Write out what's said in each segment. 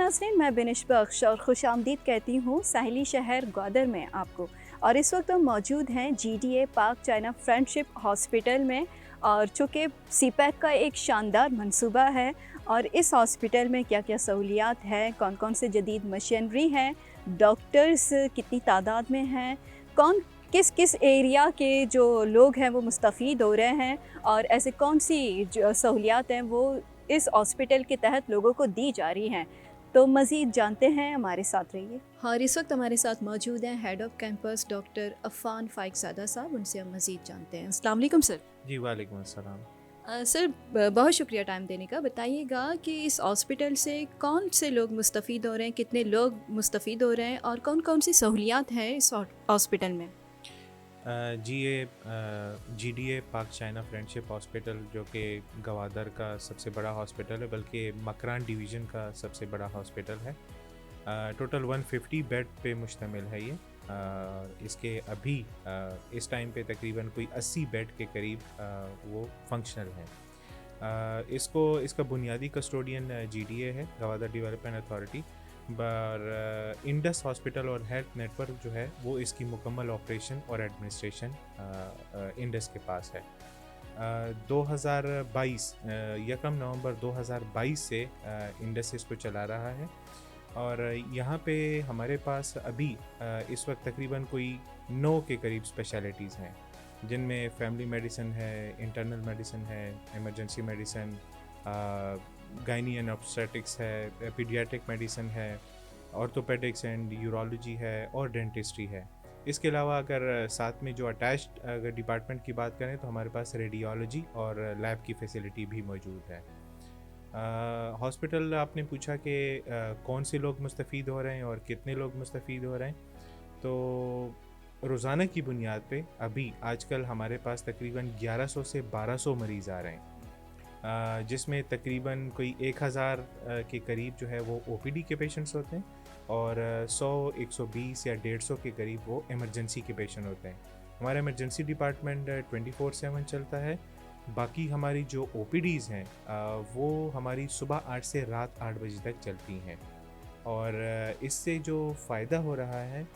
नाज़रीन, मैं बिनिश बख्श और खुशामदीद कहती हूँ साहिली शहर ग्वादर में आपको। और इस वक्त हम मौजूद हैं जीडीए पाक चाइना फ्रेंडशिप हॉस्पिटल में। और चूँकि सीपैक का एक शानदार मंसूबा है, और इस हॉस्पिटल में क्या क्या सहूलियात हैं, कौन कौन से जदीद मशीनरी हैं, डॉक्टर्स कितनी तादाद में हैं, कौन किस किस एरिया के जो लोग हैं वो मुस्तफ़ीद हो रहे हैं, और ऐसे कौन सी जो सहूलियात हैं वो इस हॉस्पिटल के तहत लोगों को दी जा रही हैं, तो मज़ीद जानते हैं, हमारे साथ रहिए। और इस वक्त हमारे साथ मौजूद हैं head of campus doctor Afan Faizada साहब। उनसे हम मज़ीद जानते हैं। अस्सलाम वालेकुम सर। जी, वालेकुम अस्सलाम। सर, बहुत शुक्रिया टाइम देने का। बताइएगा कि इस हॉस्पिटल से कौन से लोग मुस्तफ़ीद हो रहे हैं, कितने लोग मुस्तफ़ीद हो रहे हैं, और कौन कौन सी सहूलियात हैं इस हॉस्पिटल में? जी, ये जीडीए पाक चाइना फ्रेंडशिप हॉस्पिटल जो कि गवादर का सबसे बड़ा हॉस्पिटल है, बल्कि मकरान डिवीज़न का सबसे बड़ा हॉस्पिटल है। टोटल 150 बेड पे मुश्तमिल है ये। इसके अभी इस टाइम पे तकरीबन कोई 80 बेड के करीब वो फंक्शनल हैं। इसका बुनियादी कस्टोडियन जीडीए है, गवादर डेवलपमेंट अथॉरिटी। पर इंडस हॉस्पिटल और हेल्थ नेटवर्क जो है वो इसकी मुकम्मल ऑपरेशन और एडमिनिस्ट्रेशन इंडस के पास है। 2022 यकम नवंबर 2022 से इंडस इसको चला रहा है। और यहाँ पे हमारे पास अभी इस वक्त तकरीबन कोई 9 के करीब स्पेशलिटीज़ हैं, जिनमें फैमिली मेडिसिन है, इंटरनल मेडिसिन है, emergency medicine, gynae and obstetrics है, पीडियाट्रिक मेडिसिन है, ऑर्थोपेडिक्स एंड यूरोलॉजी है, और डेंटिस्ट्री है। इसके अलावा अगर साथ में जो अटैच्ड अगर डिपार्टमेंट की बात करें तो हमारे पास रेडियोलॉजी और लैब की फैसिलिटी भी मौजूद है। हॉस्पिटल आपने पूछा कि कौन से लोग मुस्तफ़ीद हो रहे हैं और कितने लोग मुस्तफ़ीद हो रहे हैं, तो रोज़ाना की बुनियाद पे अभी आजकल हमारे पास तकरीबन 1100 से 1200 मरीज़ आ रहे हैं, जिसमें तकरीबन कोई 1000 के करीब जो है वो ओपीडी के पेशेंट्स होते हैं, और 100, 120 या 150 के करीब वो इमरजेंसी के पेशेंट होते हैं। हमारा इमरजेंसी डिपार्टमेंट 24/7 चलता है। बाकी हमारी जो ओपीडीज़ हैं वो हमारी सुबह 8 से रात 8 बजे तक चलती हैं। और इससे जो फ़ायदा हो रहा है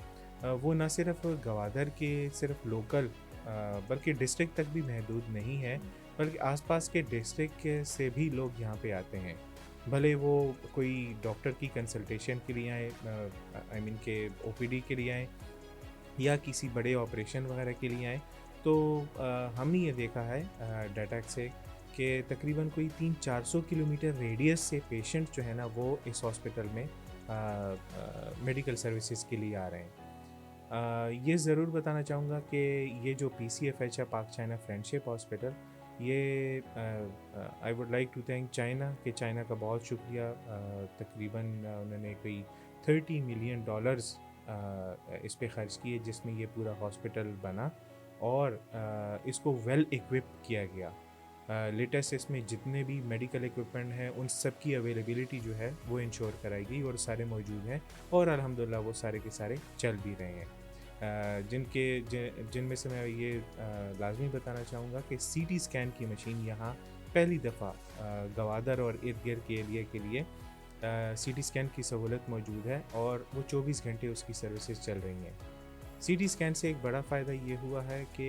वो ना सिर्फ गवादर के सिर्फ लोकल बल्कि डिस्ट्रिक्ट तक भी महदूद नहीं है, बल्कि आसपास के डिस्ट्रिक्ट से भी लोग यहाँ पे आते हैं। भले वो कोई डॉक्टर की कंसल्टेशन के लिए आए, आई मीन के ओपीडी के लिए आए, या किसी बड़े ऑपरेशन वगैरह के लिए आए, तो हमने ये देखा है डाटा से कि तकरीबन कोई 300-400 किलोमीटर रेडियस से पेशेंट जो है ना वो इस हॉस्पिटल में मेडिकल सर्विसेज के लिए आ रहे हैं। ये ज़रूर बताना चाहूँगा कि ये जो PCFH है, पाक चाइना फ्रेंडशिप हॉस्पिटल, ये I would like to thank China, कि चाइना का बहुत शुक्रिया। तकरीबन उन्होंने कोई $30 मिलियन इस पे ख़र्च किए, जिसमें ये पूरा हॉस्पिटल बना और इसको वेल इक्विप किया गया। लेटेस्ट इसमें जितने भी मेडिकल इक्विपमेंट हैं उन सब की अवेलेबिलिटी जो है वो इंश्योर कराई गई, और सारे मौजूद हैं, और अल्हम्दुलिल्लाह वो सारे के सारे चल भी रहे हैं। जिनमें से मैं ये लाजमी बताना चाहूँगा कि CT स्कैन की मशीन यहाँ पहली दफ़ा गवादर और इर्द गिर्द के एरिया के लिए CT स्कैन की सहूलत मौजूद है, और वो 24 घंटे उसकी सर्विसेज चल रही हैं। CT स्कैन से एक बड़ा फ़ायदा ये हुआ है कि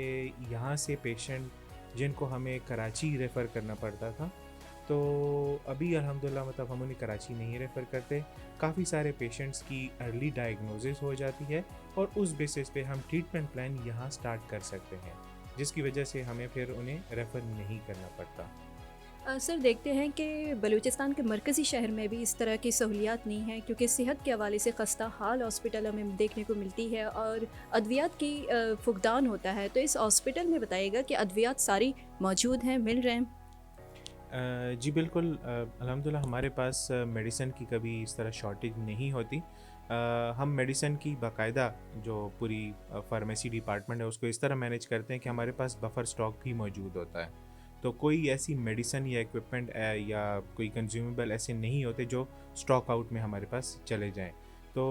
यहाँ से पेशेंट जिनको हमें कराची रेफ़र करना पड़ता था, तो अभी अल्हम्दुलिल्लाह मतलब हम उन्हें कराची नहीं रेफ़र करते। काफ़ी सारे पेशेंट्स की अर्ली डायग्नोसिस हो जाती है, और उस बेसिस पे हम ट्रीटमेंट प्लान यहाँ स्टार्ट कर सकते हैं, जिसकी वजह से हमें फिर उन्हें रेफ़र नहीं करना पड़ता। सर, देखते हैं कि बलूचिस्तान के मरकज़ी शहर में भी इस तरह की सहूलियात नहीं है, क्योंकि सेहत के हवाले से खस्ता हाल हॉस्पिटल हमें देखने को मिलती है, और अद्वियात की फुकदान होता है। तो इस हॉस्पिटल में बताइएगा कि अद्वियात सारी मौजूद हैं, मिल रहे हैं? जी बिल्कुल, अल्हम्दुलिल्लाह हमारे पास मेडिसिन की कभी इस तरह शॉर्टेज नहीं होती। हम मेडिसिन की बाकायदा जो पूरी फार्मेसी डिपार्टमेंट है उसको इस तरह मैनेज करते हैं कि हमारे पास बफर स्टॉक भी मौजूद होता है। तो कोई ऐसी मेडिसिन या इक्विपमेंट या कोई कंज्यूमेबल ऐसे नहीं होते जो स्टॉक आउट में हमारे पास चले जाएं। तो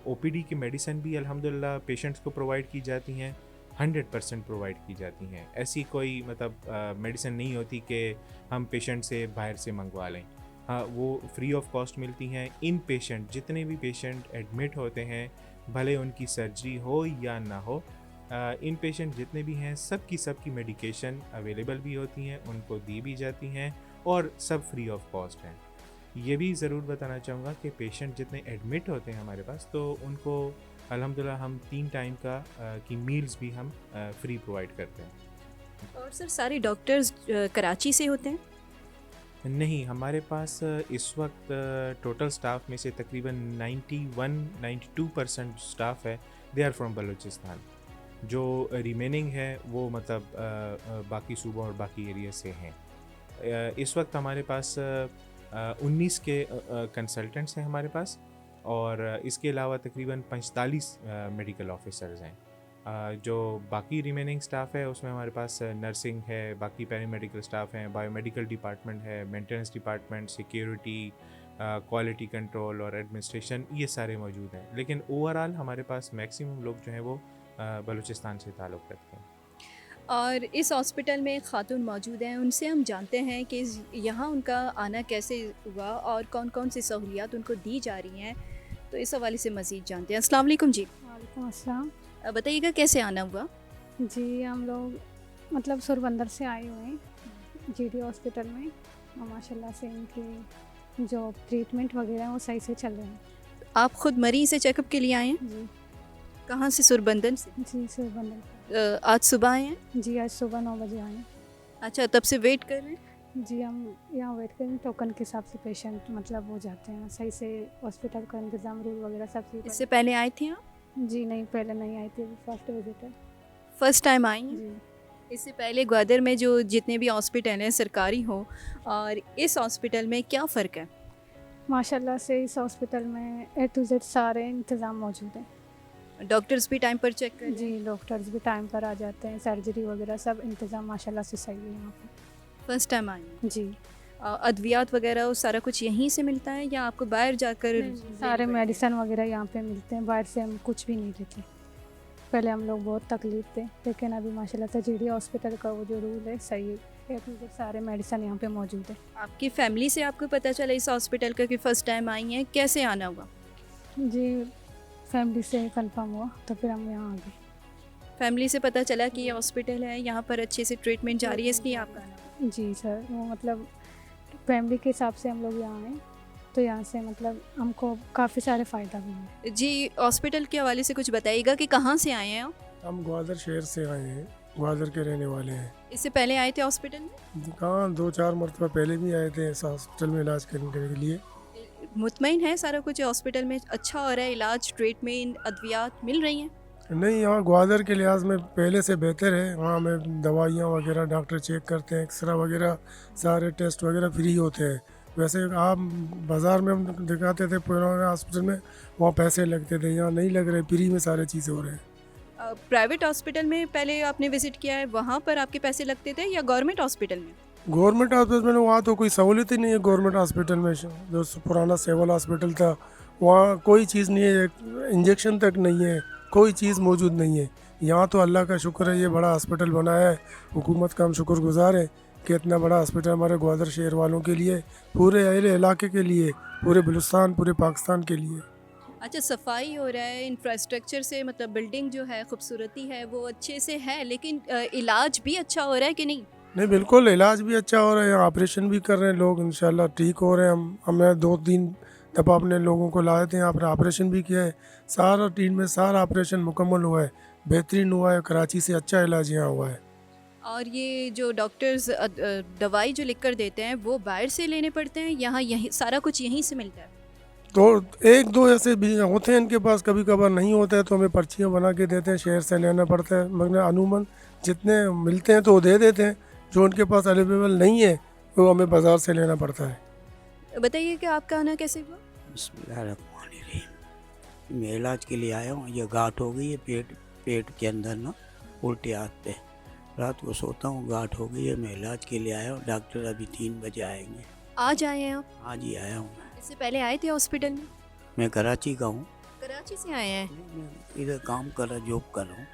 ओपीडी की मेडिसिन भी अल्हम्दुलिल्लाह पेशेंट्स को प्रोवाइड की जाती हैं, 100% प्रोवाइड की जाती हैं। ऐसी कोई मतलब मेडिसिन नहीं होती कि हम पेशेंट से बाहर से मंगवा लें। हाँ, वो फ्री ऑफ कॉस्ट मिलती हैं। इन पेशेंट जितने भी पेशेंट एडमिट होते हैं, भले उनकी सर्जरी हो या ना हो, इन पेशेंट जितने भी हैं सबकी मेडिकेशन अवेलेबल भी होती हैं, उनको दी भी जाती हैं और सब फ्री ऑफ कॉस्ट हैं। ये भी ज़रूर बताना चाहूँगा कि पेशेंट जितने एडमिट होते हैं हमारे पास, तो उनको अल्हम्दुलिल्लाह हम 3 टाइम की मील्स भी हम फ्री प्रोवाइड करते हैं। और सर सारे डॉक्टर्स कराची से होते हैं? नहीं, हमारे पास इस वक्त टोटल स्टाफ में से तकरीबन 91-92% स्टाफ है, दे आर फ्रॉम बलूचिस्तान। जो रिमेनिंग है वो मतलब बाकी सूबों और बाकी एरिया से हैं। इस वक्त हमारे पास 19 के कंसल्टेंट्स हैं हमारे पास, और इसके अलावा तकरीबन 45 मेडिकल ऑफिसर्स हैं। जो बाकी रिमेनिंग स्टाफ है उसमें हमारे पास नर्सिंग है, बाकी पैरामेडिकल स्टाफ हैं, बायोमेडिकल डिपार्टमेंट है, maintenance department, security, quality control और एडमिनिस्ट्रेशन, ये सारे मौजूद हैं। लेकिन ओवरऑल हमारे पास मैक्सिमम लोग जो हैं वो बलूचिस्तान से ताल्लुक़ रखते हैं। और इस हॉस्पिटल में एक खातून मौजूद हैं, उनसे हम जानते हैं कि यहाँ उनका आना कैसे हुआ और कौन कौन सी सहूलियात उनको दी जा रही हैं, तो इस हवाले से मज़ीद जानते हैं। अस्सलाम वालेकुम जी। वालेकुम अस्सलाम। बताइएगा कैसे आना हुआ? जी, हम लोग मतलब सुरबंदर से आए हुए हैं जीडी हॉस्पिटल में, और माशाल्लाह से इनकी जो ट्रीटमेंट वगैरह हैं वो सही से चल रहे हैं। आप ख़ुद मरीज़ से चेकअप के लिए आए हैं? जी कहाँ से? सुरबंदन से? जी, सुरबंदर। आज सुबह आए हैं? जी, आज सुबह 9 बजे आए हैं। अच्छा, तब से वेट कर रहे हैं? जी, हम यहाँ वेट करें, टोकन के हिसाब से पेशेंट मतलब हो जाते हैं, सही से हॉस्पिटल का इंतज़ाम, रूल वगैरह सब चीज़। इससे पहले आए थे आप? जी नहीं, पहले नहीं आई थी, फर्स्ट विजिट है। फर्स्ट टाइम आई हैं? जी। इससे पहले ग्वादर में जो जितने भी हॉस्पिटल हैं, सरकारी हो, और इस हॉस्पिटल में क्या फ़र्क है? माशाल्लाह से इस हॉस्पिटल में ए टू जेड सारे इंतज़ाम मौजूद हैं। डॉक्टर्स भी टाइम पर चेक कर? जी, डॉक्टर्स भी टाइम पर आ जाते हैं, सर्जरी वगैरह सब इंतज़ाम माशाल्लाह से सही है यहाँ पे। फर्स्ट टाइम आई हैं? जी। अद्वियात वगैरह वो सारा कुछ यहीं से मिलता है या आपको बाहर जाकर? सारे मेडिसिन वगैरह यहाँ पे मिलते हैं, बाहर से हम कुछ भी नहीं लेते। पहले हम लोग बहुत तकलीफ थे, लेकिन अभी माशाल्लाह से जीडी हॉस्पिटल का वो जो रूल है सही है, सारे मेडिसिन यहाँ पे मौजूद है। आपकी फैमिली से आपको पता चला इस हॉस्पिटल का कि फ़र्स्ट टाइम आई हैं, कैसे आना हुआ? जी, फैमिली से कंफर्म हुआ तो फिर हम यहाँ आ गए। फैमिली से पता चला कि ये हॉस्पिटल है, यहाँ पर अच्छे से ट्रीटमेंट जारी है, इसलिए आपका आना हुआ? जी सर, वो मतलब फैमिली के हिसाब से हम लोग यहाँ आए, तो यहाँ से मतलब हमको काफ़ी सारे फ़ायदा भी हुए। जी, हॉस्पिटल के हवाले से कुछ बताइएगा कि कहाँ से आए हैं आप? हम ग्वादर शहर से आए हैं, ग्वादर के रहने वाले हैं। इससे पहले आए थे हॉस्पिटल में? कहाँ 2-4 मरतबा पहले भी आए थे इस हॉस्पिटल में इलाज करने के लिए। मुतमईन है सारा कुछ हॉस्पिटल में अच्छा हो रहा है, इलाज, ट्रीटमेंट, अद्वियात मिल रही हैं? नहीं, यहाँ ग्वादर के लिहाज में पहले से बेहतर है। वहाँ में दवाइयाँ वगैरह डॉक्टर चेक करते हैं, एक्सरा वगैरह सारे टेस्ट वगैरह फ्री होते हैं। वैसे आप बाज़ार में हम दिखाते थे पुराने हॉस्पिटल में, वहाँ पैसे लगते थे, यहाँ नहीं लग रहे, फ्री में सारे चीज़ें हो रहे हैं। प्राइवेट हॉस्पिटल में पहले आपने विज़िट किया है, वहाँ पर आपके पैसे लगते थे या गवर्नमेंट हॉस्पिटल में? गवर्नमेंट हॉस्पिटल में वहाँ तो कोई सहूलियत ही नहीं है। गवर्नमेंट हॉस्पिटल में जो पुराना सिविल हॉस्पिटल था, वहाँ कोई चीज़ नहीं है, इंजेक्शन तक नहीं है, कोई चीज़ मौजूद नहीं है। यहाँ तो अल्लाह का शुक्र है, ये बड़ा हॉस्पिटल बनाया है, हुकूमत का हम शुक्रगुजार है कि इतना बड़ा हॉस्पिटल हमारे ग्वादर शहर वालों के लिए, पूरे अहले इलाके के लिए, पूरे बलूचिस्तान, पूरे पाकिस्तान के लिए। अच्छा, सफाई हो रहा है, इंफ्रास्ट्रक्चर से मतलब बिल्डिंग जो है, खूबसूरती है वो अच्छे से है, लेकिन इलाज भी अच्छा हो रहा है कि नहीं? नहीं, बिल्कुल इलाज भी अच्छा हो रहा है, ऑपरेशन भी कर रहे हैं लोग, इंशाल्लाह ठीक हो रहे हैं। हमने 2-3 दफ़ा अपने लोगों को लाए थे, यहाँ पर ऑपरेशन भी किया है। सारा टीम में सारा ऑपरेशन मुकम्मल हुआ है, बेहतरीन हुआ है। कराची से अच्छा इलाज यहाँ हुआ है। और ये जो डॉक्टर्स दवाई जो लिख कर देते हैं वो बाहर से लेने पड़ते हैं, यहाँ यहीं सारा कुछ यहीं से मिलता है? तो 1-2 ऐसे भी होते हैं इनके पास, कभी कभार नहीं होता है तो हमें पर्चियाँ बना के देते हैं, शहर से लेना पड़ता है, मगर अमूमन जितने मिलते हैं तो वो दे देते हैं। जो उनके पास अवेलेबल नहीं है वो हमें बाज़ार से लेना पड़ता है। बताइए कि आपका आना कैसे हुआ? बिस्मिल्लाहिर्रहमानिर्रहीम। मैं इलाज के लिए आया हूँ, ये गांठ हो गई है पेट के अंदर ना, उल्टे हाथ पे। रात को सोता हूँ, गांठ हो गई है। मैं इलाज के लिए आया हूँ, डॉक्टर अभी 3 बजे आएंगे। आज आए हैं आप? आज ही आया हूँ मैं। इससे पहले आए थे हॉस्पिटल में? मैं कराची का हूँ। कराची से आए हैं? मैं इधर काम कर रहा, जॉब कर रहा हूँ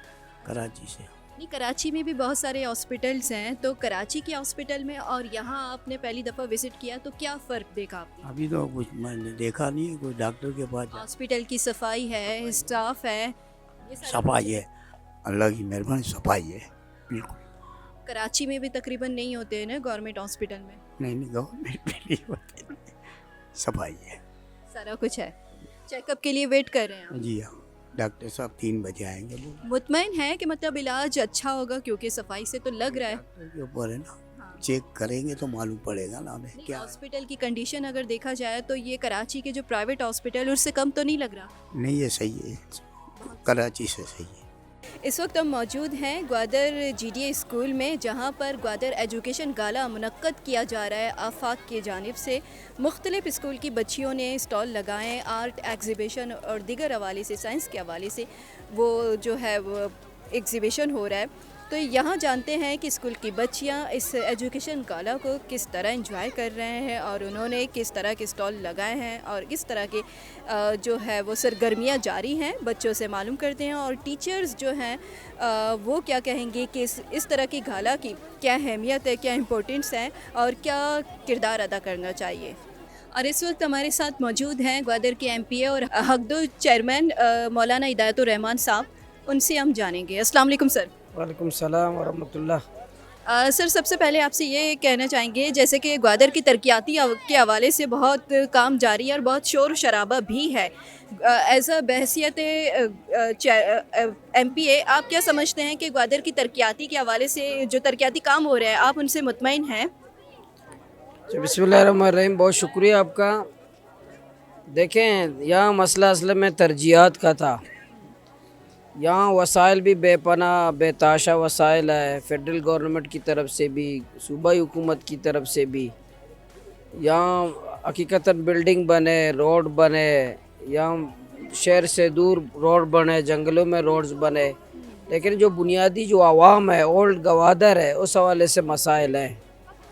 कराची से। नहीं, कराची में भी बहुत सारे हॉस्पिटल्स हैं, तो कराची के हॉस्पिटल में और यहाँ आपने पहली दफ़ा विज़िट किया तो क्या फ़र्क देखा आपने? अभी तो कुछ मैंने देखा नहीं है, कोई डॉक्टर के पास हॉस्पिटल की सफाई है, स्टाफ है, ये सारी सफाई है, अल्लाह की मेहरबानी सफाई है बिल्कुल। कराची में भी तकरीबन नहीं होते हैं ना गवर्नमेंट हॉस्पिटल में, नहीं गवर्नमेंट में नहीं होती, सफाई है। सारा कुछ है। चेकअप के लिए वेट कर रहे हैं आप? जी हाँ, डॉक्टर साहब 3 बजे आएंगे लोग। मुतमईन है कि मतलब इलाज अच्छा होगा, क्योंकि सफाई से तो लग रहा है। डॉक्टर के ऊपर है ना, हाँ। चेक करेंगे तो मालूम पड़ेगा ना हमें नहीं, क्या। हॉस्पिटल की कंडीशन अगर देखा जाए तो ये कराची के जो प्राइवेट हॉस्पिटल है उससे कम तो नहीं लग रहा। नहीं ये सही है, कराची से सही है। इस वक्त हम मौजूद हैं ग्वादर जीडीए स्कूल में, जहां पर ग्वादर एजुकेशन गाला मुनक्कद किया जा रहा है आफाक की जानिब से। मुख्तलिफ स्कूल की बच्चियों ने स्टॉल लगाए, आर्ट एग्ज़िबिशन और दीगर हवाले से, साइंस के हवाले से वो जो है वो एग्ज़िबिशन हो रहा है। तो यहाँ जानते हैं कि स्कूल की बच्चियाँ इस एजुकेशन गाला को किस तरह एंजॉय कर रहे हैं और उन्होंने किस तरह के स्टॉल लगाए हैं और किस तरह के जो है वो सरगर्मियाँ जारी हैं, बच्चों से मालूम करते हैं। और टीचर्स जो हैं वो क्या कहेंगे कि इस तरह की गाला की क्या अहमियत है, क्या इम्पोर्टेंस है और क्या किरदार अदा करना चाहिए। और इस वक्त हमारे साथ मौजूद हैं ग्वादर के एमपीए और हकदो चेयरमैन मौलाना हिदायतुर रहमान साहब, उनसे हम जानेंगे। अस्सलाम वालेकुम सर। वालेकुम सलाम व रहमतुल्लाह। सर, सबसे पहले आपसे ये कहना चाहेंगे, जैसे कि ग्वादर की तरक्याती के हवाले से बहुत काम जारी है और बहुत शोर शराबा भी है, एज़ अ बहसियत एमपीए आप क्या समझते हैं कि ग्वादर की तरक्याती के हवाले से जो तरक्याती काम हो रहा है आप उनसे मुतमईन हैं? बिस्मिल्लाहिर्रहमानिर्रहीम, बहुत शुक्रिया आपका। देखें, यहाँ मसला असल में तरजीहात का था। यहाँ वसाइल भी बेपना बेताशा वसाइल है, फेडरल गवर्नमेंट की तरफ से भी, सूबाई हुकूमत की तरफ से भी। यहाँ हकीकतन बिल्डिंग बने, रोड बने, यहाँ शहर से दूर रोड बने, जंगलों में रोड्स बने, लेकिन जो बुनियादी जो आवाम है, ओल्ड गवादर है, उस हवाले से मसाइल हैं।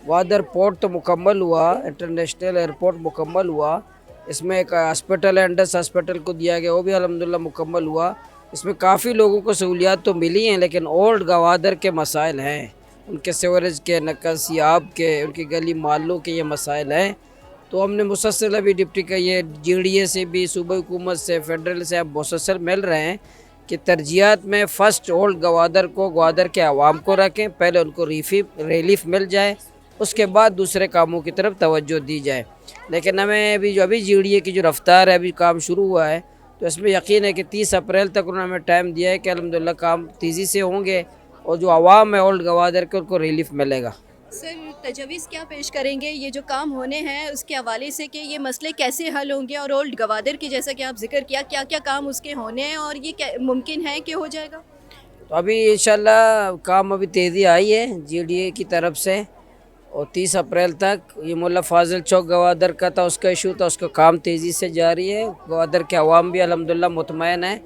ग्वादर पोर्ट तो मुकम्मल हुआ, इंटरनेशनल एयरपोर्ट मुकम्मल हुआ, इसमें एक हॉस्पिटल है, इंडस हॉस्पिटल को दिया गया, वो भी अल्हम्दुलिल्लाह मुकम्मल हुआ। इसमें काफ़ी लोगों को सहूलियात तो मिली हैं, लेकिन ओल्ड गवादर के मसाइल हैं, उनके सीवरेज के, नक्कासियाब के, उनकी गली मालों के ये मसाइल हैं। तो हमने मुसलसल अभी डिप्टी का ये जीडीए से भी, सूबाई हुकूमत से, फेडरल से अब मुसलसल मिल रहे हैं कि तरजीहात में फ़र्स्ट ओल्ड गवादर को, ग्वादर के आवाम को रखें, पहले उनको रिलीफ मिल जाए, उसके बाद दूसरे कामों की तरफ तवज्जो दी जाए। लेकिन हमें अभी जीडीए की जो रफ्तार है, अभी काम शुरू हुआ है, तो इसमें यकीन है कि 30 अप्रैल तक उन्होंने हमें टाइम दिया है कि अल्हम्दुलिल्लाह काम तेज़ी से होंगे और जो आवाम है ओल्ड गवादर के, उनको रिलीफ मिलेगा। सर, तजवीज़ क्या पेश करेंगे ये जो काम होने हैं उसके हवाले से कि ये मसले कैसे हल होंगे, और ओल्ड गवादर की जैसा कि आप जिक्र किया, क्या क्या काम उसके होने हैं और ये क्या मुमकिन है कि हो जाएगा? तो अभी इंशाल्लाह काम अभी तेज़ी आई है जीडीए की तरफ से, और 30 अप्रैल तक ये मुल्ला फाजिल चौक गवादर का था, उसका इशू था, उसका काम तेज़ी से जारी है। गवादर के अवाम भी अल्हम्दुलिल्लाह मुतमईन है।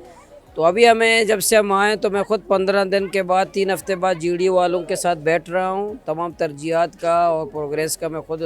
तो अभी हमें जब से हम आए तो मैं ख़ुद 15 दिन के बाद, 3 हफ्ते बाद जीडीए वालों के साथ बैठ रहा हूँ, तमाम तरजीहात का और प्रोग्रेस का मैं ख़ुद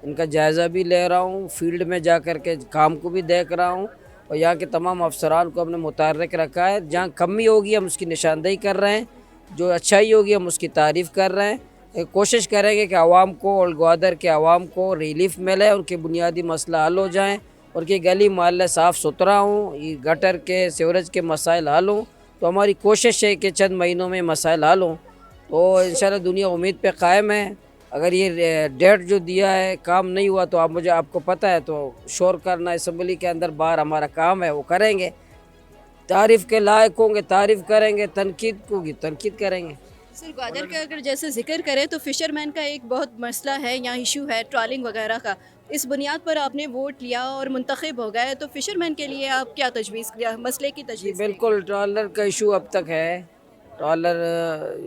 इनका जायज़ा भी ले रहा हूँ, फील्ड में जा कर के काम को भी देख रहा हूँ, और यहाँ के तमाम अफसरान को हमने मुतहर्रिक रखा है। जहाँ कमी होगी हम उसकी निशानदेही कर रहे हैं, जो अच्छाई होगी हम उसकी तारीफ़ कर रहे हैं। कोशिश करेंगे कि आवाम को, ओल्ड ग्वादर के आवाम को रिलीफ मिले, उनके बुनियादी मसला हल हो जाएँ, उनकी गली मोहल्ले साफ़ सुथरा हों, ये गटर के, सीवरेज के मसाइल हल हों। तो हमारी कोशिश है कि चंद महीनों में मसाइल हल हों, तो इंशाल्लाह दुनिया उम्मीद पे कायम है। अगर ये डेट जो दिया है काम नहीं हुआ तो आपको पता है, तो शोर करना असम्बली के अंदर बाहर हमारा काम है, वो करेंगे। तारीफ़ के लायक होंगे तारीफ़ करेंगे, तनकीद होगी तनकीद करेंगे। सर, ग्वादर का अगर जैसे जिक्र करें तो फ़िशरमैन का एक बहुत मसला है, यहाँ इशू है ट्रॉलिंग वगैरह का। इस बुनियाद पर आपने वोट लिया और मुंतखब हो गए, तो फ़िशरमैन के लिए आप क्या तजवीज़, मसले की तजवीज़? बिल्कुल, ट्रॉलर का इशू अब तक है। ट्रॉलर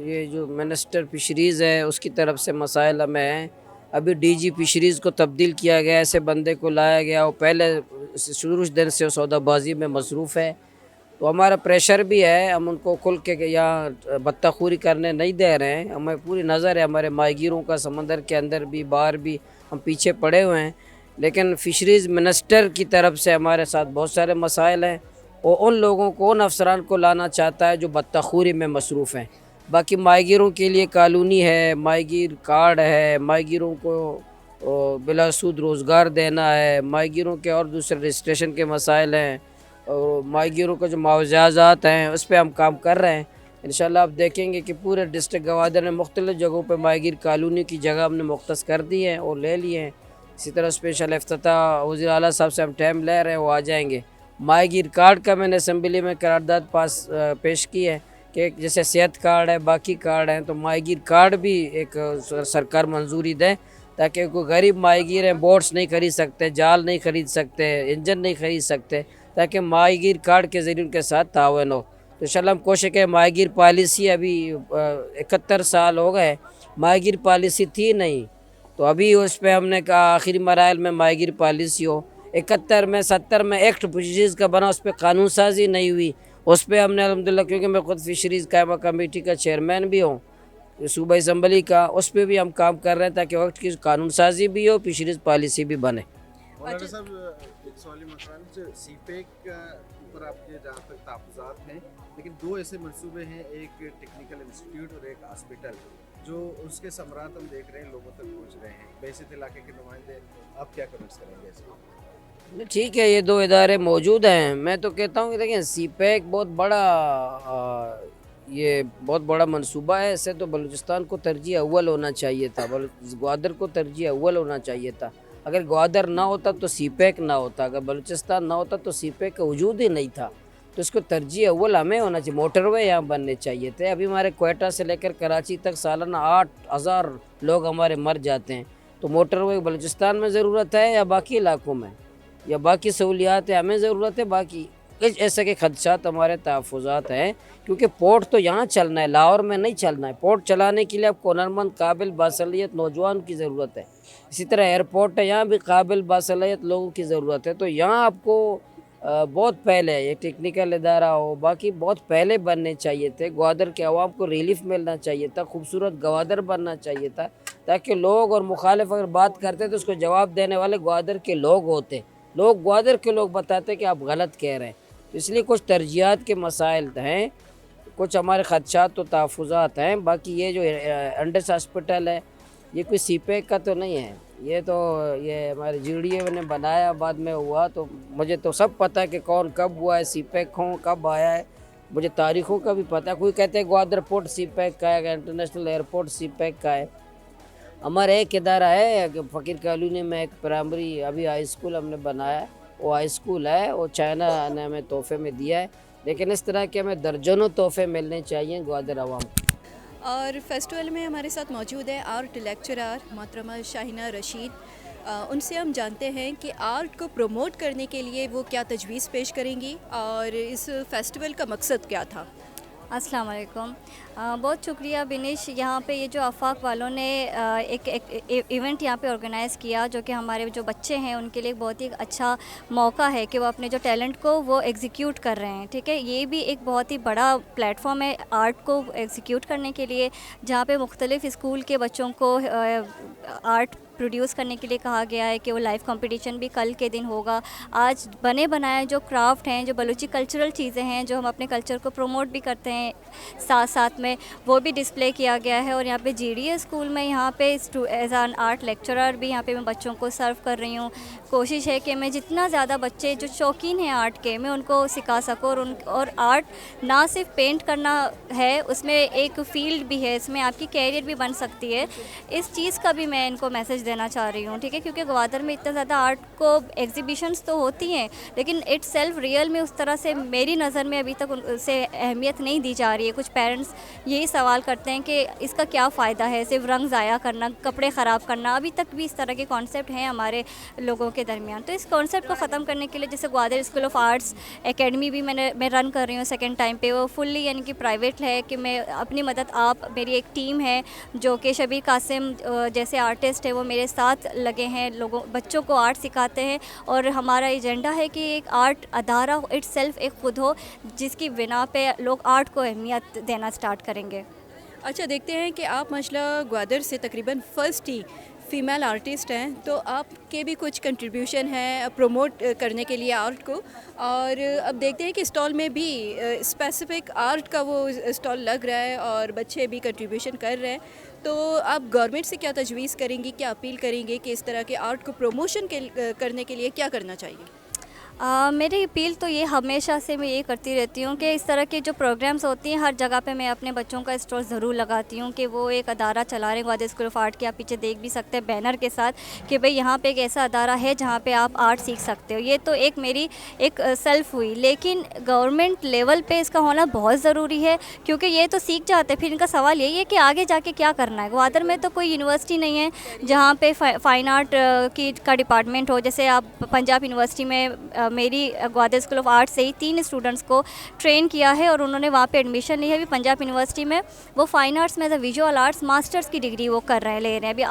ये जो मिनिस्टर फिशरीज़ है उसकी तरफ से मसाइल हमें हैं। अभी डीजी फिशरीज़ को तब्दील किया गया, ऐसे बंदे को लाया गया, वो पहले शुरू दिन से सौदाबाजी में मसरूफ़ है, तो हमारा प्रेशर भी है। हम उनको खुल के यहाँ बत्ताखोरी करने नहीं दे रहे हैं, हमें पूरी नज़र है हमारे माहिगीरों का, समंदर के अंदर भी बाहर भी हम पीछे पड़े हुए हैं। लेकिन फ़िशरीज़ मिनिस्टर की तरफ से हमारे साथ बहुत सारे मसाइल हैं, और उन लोगों को, उन अफसरान को लाना चाहता है जो बत्ताखोरी में मसरूफ़ हैं। बाकी माहीगीरों के लिए कॉलोनी है, माहीगीर कार्ड है, माहीगीरों को बिला सूद रोज़गार देना है, माहीगीरों के और दूसरे रजिस्ट्रेशन के मसाइल हैं और माहीगीरों का जो मुआवजात हैं उस पर हम काम कर रहे हैं। इंशाल्लाह आप देखेंगे कि पूरे डिस्ट्रिक्ट गवादर में मुख्तलिफ़ जगहों पर माहीगीर कॉलोनी की जगह हमने मुख्तस कर दी है और ले लिए हैं। इसी तरह स्पेशल इफ्तिताह वज़ीर आला साहब से हम टाइम ले रहे हैं, वो आ जाएंगे। माहीगीर कार्ड का मैंने असम्बली में करारदाद पेश की है कि जैसे सेहत कार्ड है, बाकी कार्ड हैं, तो माहीगीर कार्ड भी एक सरकार मंजूरी दे ताकि कोई गरीब माहीगीर हैं, बोट्स नहीं खरीद सकते, जाल नहीं खरीद सकते, इंजन नहीं खरीद सकते, ताकि माहीगीर कार्ड के ज़रिए उनके साथ तावन हो। तो इंशाल्लाह हम कोशिश करें। माहीगीर पॉलिसी अभी 71 साल हो गए, माहीगीर पॉलिसी थी नहीं, तो अभी उस पर हमने कहा आखिरी मराइल में माहीगीर पॉलिसी हो। 71 में 70 में एक्ट फिशरीज़ का बना, उस पर कानून साजी नहीं हुई। उस पर हमने अल्हम्दुलिल्लाह, क्योंकि मैं ख़ुद फिशरीज़ कायमा कमेटी का चेयरमैन भी हूँ सूबाई असम्बली का, उस पर भी हम काम कर रहे हैं ताकि वक्त की कानून साजी भी हो, फिशरीज़ पॉलिसी भी बने। मौलाना साहब, एक सवाल मकान सीपेक के ऊपर आपके जहाँ तक तहफ़्फ़ुज़ात हैं, लेकिन दो ऐसे मंसूबे हैं, एक टेक्निकल इंस्टीट्यूट और एक हॉस्पिटल, जो उसके समरात हम देख रहे हैं लोगों तक पहुँच रहे हैं। बैसित इलाके के नुमाइंदे, आप क्या कमेंट्स करेंगे इसमें? ठीक है, ये दो इदारे मौजूद हैं। मैं तो कहता हूँ कि देखिए सीपैक बहुत बड़ा ये बहुत बड़ा मंसूबा है। इससे तो बलूचिस्तान को तरजीह अव्वल होना चाहिए था, ग्वादर को तरजीह अव्वल होना चाहिए था। अगर ग्वादर ना होता तो सीपैक ना होता, अगर बलूचिस्तान ना होता तो सीपैक का वजूद ही नहीं था। तो इसको तरजीह अव्वल हमें होना चाहिए। मोटरवे यहाँ बनने चाहिए थे। अभी हमारे क्वेटा से लेकर कराची तक सालाना 8000 लोग हमारे मर जाते हैं। तो मोटरवे बलूचिस्तान में ज़रूरत है या बाकी इलाकों में, या बाकी सहूलियात है हमें ज़रूरत है? बाकी ऐसे के खदशात हमारे तहफ़्फ़ुज़ात हैं, क्योंकि पोर्ट तो यहाँ चलना है, लाहौर में नहीं चलना है। पोर्ट चलाने के लिए आपको हुनरमंद, काबिल, बासलियत नौजवान की ज़रूरत है। इसी तरह एयरपोर्ट है, यहाँ भी काबिल, बासलियत लोगों की ज़रूरत है। तो यहाँ आपको बहुत पहले ये टेक्निकल इदारा हो, बाकी बहुत पहले बनने चाहिए थे। ग्वादर के अवाम को रिलीफ मिलना चाहिए था, खूबसूरत ग्वादर बनना चाहिए था, ताकि लोग और मुखालिफ अगर बात करते तो उसको जवाब देने वाले ग्वादर के लोग होते। लोग ग्वादर के लोग बताते कि आप गलत कह रहे हैं। तो इसलिए कुछ तरजीहात के मसाइल हैं, कुछ हमारे खदशात तो तहफ़्फ़ुज़ात हैं। बाकी ये जो अंडस हॉस्पिटल है, ये कोई सीपैक का तो नहीं है, ये तो ये हमारे GDA ने बनाया, बाद में हुआ। तो मुझे तो सब पता है कि कौन कब हुआ है, सीपैक कब आया है, मुझे तारीख़ों का भी पता है। कोई कहते हैं ग्वादर पोर्ट सीपैक का है, इंटरनेशनल एयरपोर्ट सीपैक का है। हमारा एक इदारा है कि फ़कीर कॉलोनी में एक प्राइमरी अभी हाई स्कूल हमने बनाया है, वो हाई स्कूल है, वो चाइना ने हमें तोहफे में दिया है। लेकिन इस तरह के हमें दर्जनों तोहफे मिलने चाहिए ग्वादर अवाम को। और फेस्टिवल में हमारे साथ मौजूद है आर्ट लेक्चरर मोहतरमा शाहिना रशीद। उनसे हम जानते हैं कि आर्ट को प्रमोट करने के लिए वो क्या तजवीज़ पेश करेंगी और इस फेस्टिवल का मकसद क्या था। अस्सलाम वालेकुम। बहुत शुक्रिया बिनिश, यहाँ पे ये जो आफाक वालों ने एक इवेंट यहाँ पे ऑर्गेनाइज़ किया, जो कि हमारे जो बच्चे हैं उनके लिए बहुत ही अच्छा मौका है कि वो अपने जो टैलेंट को वो एग्जीक्यूट कर रहे हैं। ठीक है, ये भी एक बहुत ही बड़ा प्लेटफॉर्म है आर्ट को एग्जीक्यूट करने के लिए, जहाँ पे मुख्तलिफ़ स्कूल के बच्चों को आर्ट प्रोड्यूस करने के लिए कहा गया है कि वो लाइव कंपटीशन भी कल के दिन होगा। आज बने बनाए जो क्राफ्ट हैं, जो बलूची कल्चरल चीज़ें हैं, जो हम अपने कल्चर को प्रमोट भी करते हैं साथ साथ में, वो भी डिस्प्ले किया गया है। और यहाँ पे GDA स्कूल में यहाँ पे एज एन आर्ट लेक्चरर भी यहाँ पे मैं बच्चों को सर्व कर रही हूँ। कोशिश है कि मैं जितना ज़्यादा बच्चे जो शौकीन हैं आर्ट के, मैं उनको सिखा सकूँ। और आर्ट ना सिर्फ पेंट करना है, उसमें एक फील्ड भी है, इसमें आपकी कैरियर भी बन सकती है। इस चीज़ का भी मैं इनको मैसेज देना चाह रही हूँ। ठीक है, क्योंकि ग्वादर में इतना ज़्यादा आर्ट को एग्जीबिशंस तो होती हैं, लेकिन इट्स सेल्फ रियल में उस तरह से मेरी नज़र में अभी तक उसे अहमियत नहीं दी जा रही है। कुछ पेरेंट्स यही सवाल करते हैं कि इसका क्या फ़ायदा है, सिर्फ रंग ज़ाया करना, कपड़े ख़राब करना। अभी तक भी इस तरह के कॉन्सेप्ट हैं हमारे लोगों के दरमियान। तो इस कॉन्सेप्ट को ख़त्म करने के लिए जैसे Gwadar school of arts academy भी मैं रन कर रही हूँ सेकेंड टाइम पे। वो फुल्ली यानी कि प्राइवेट है कि मैं अपनी मदद, आप मेरी एक टीम है जो कि शबीर कासिम जैसे आर्टिस्ट है वो मेरे साथ लगे हैं, बच्चों को आर्ट सिखाते हैं। और हमारा एजेंडा है कि एक आर्ट अदारा इट्स सेल्फ एक खुद हो, जिसकी बिना पे लोग आर्ट को अहमियत देना स्टार्ट करेंगे। अच्छा, देखते हैं कि आप माशाल्लाह ग्वादर से तकरीबन फर्स्ट ही फीमेल आर्टिस्ट हैं, तो आपके भी कुछ कंट्रीब्यूशन है प्रमोट करने के लिए आर्ट को, और अब देखते हैं कि स्टॉल में भी स्पेसिफिक आर्ट का वो स्टॉल लग रहा है और बच्चे भी कंट्रीब्यूशन कर रहे हैं। तो आप गवर्नमेंट से क्या तजवीज़ करेंगी, क्या अपील करेंगे कि इस तरह के आर्ट को प्रमोशन करने के लिए क्या करना चाहिए? मेरी अपील तो ये हमेशा से मैं ये करती रहती हूँ कि इस तरह के जो प्रोग्राम्स होती हैं हर जगह पे मैं अपने बच्चों का स्टॉल ज़रूर लगाती हूँ कि वो एक अदारा चला रहे हैं ग्वादर स्कूल ऑफ आर्ट के, आप पीछे देख भी सकते हैं बैनर के साथ कि भाई यहाँ पे एक ऐसा अदारा है जहाँ पे आप आर्ट सीख सकते हो। ये तो एक मेरी एक सेल्फ हुई, लेकिन गवर्नमेंट लेवल पे इसका होना बहुत ज़रूरी है, क्योंकि ये तो सीख जाते हैं, फिर इनका सवाल यही है कि आगे जाके क्या करना है। ग्वादर में तो कोई यूनिवर्सिटी नहीं है जहाँ पे फ़ाइन आर्ट का डिपार्टमेंट हो। जैसे आप पंजाब यूनिवर्सिटी में मेरी ग्वादर स्कूल ऑफ आर्ट से ही 3 स्टूडेंट्स को ट्रेन किया है और उन्होंने वहाँ पे एडमिशन ली है। अभी पंजाब यूनिवर्सिटी में वो फाइन आर्ट्स में as a visual arts masters की डिग्री वो ले रहे हैं, अभी